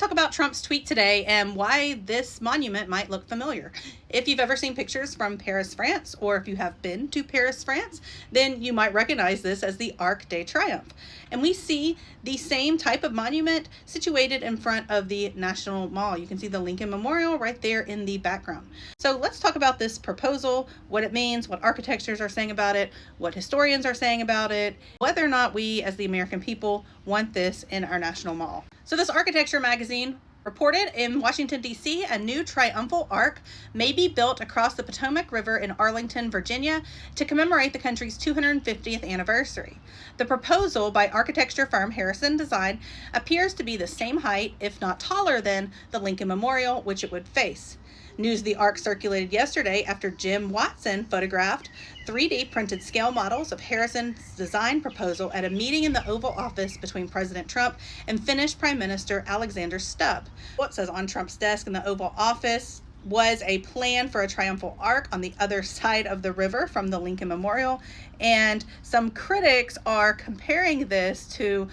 talk about Trump's tweet today and why this monument might look familiar. If you've ever seen pictures from Paris, France, or if you have been to Paris, France, then you might recognize this as the Arc de Triomphe. And we see the same type of monument situated in front of the National Mall. You can see the Lincoln Memorial right there in the background. So let's talk about this proposal, what it means, what architects are saying about it, what historians are saying about it, whether or not we as the American people want this in our National Mall. So this architecture magazine reported in Washington, D.C, a new triumphal arch may be built across the Potomac River in Arlington, Virginia, to commemorate the country's 250th anniversary. The proposal by architecture firm Harrison Design appears to be the same height, if not taller than, the Lincoln Memorial, which it would face. News of the arch circulated yesterday after Jim Watson photographed 3D printed scale models of Harrison's design proposal at a meeting in the Oval Office between President Trump and Finnish Prime Minister Alexander Stubb. What says on Trump's desk in the Oval Office was a plan for a triumphal arch on the other side of the river from the Lincoln Memorial, and some critics are comparing this to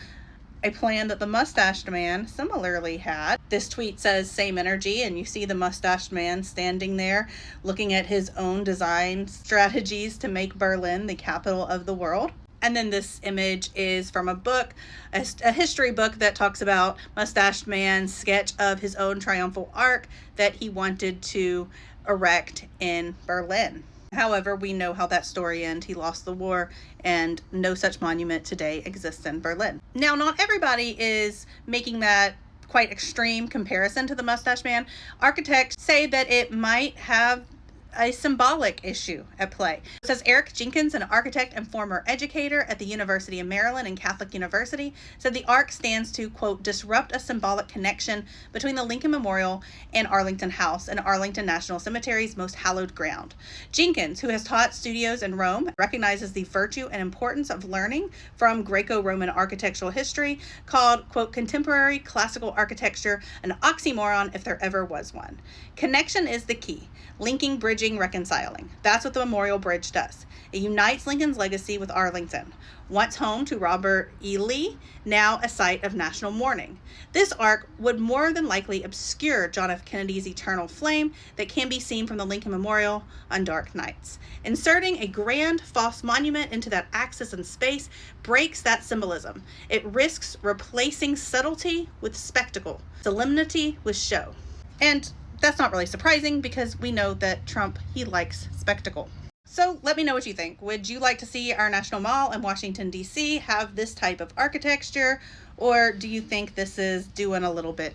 a plan that the mustached man similarly had. This tweet says same energy, and you see the mustached man standing there looking at his own design strategies to make Berlin the capital of the world. And then this image is from a book, a history book that talks about mustached man's sketch of his own triumphal arch that he wanted to erect in Berlin. However, we know how that story ended. He lost the war, and no such monument today exists in Berlin. Now, not everybody is making that quite extreme comparison to the mustache man. Architects say that it might have a symbolic issue at play. It says Eric Jenkins, an architect and former educator at the University of Maryland and Catholic University, said the arch stands to, quote, disrupt a symbolic connection between the Lincoln Memorial and Arlington House and Arlington National Cemetery's most hallowed ground. Jenkins, who has taught studios in Rome, recognizes the virtue and importance of learning from Greco-Roman architectural history, called, quote, contemporary classical architecture an oxymoron if there ever was one. Connection is the key. Linking, bridging, reconciling. That's what the Memorial Bridge does. It unites Lincoln's legacy with Arlington, once home to Robert E. Lee, now a site of national mourning. This arch would more than likely obscure John F. Kennedy's eternal flame that can be seen from the Lincoln Memorial on dark nights. Inserting a grand false monument into that axis and space breaks that symbolism. It risks replacing subtlety with spectacle, solemnity with show. And that's not really surprising because we know that Trump, he likes spectacle. So let me know what you think. Would you like to see our National Mall in Washington, D.C. have this type of architecture, or do you think this is doing a little bit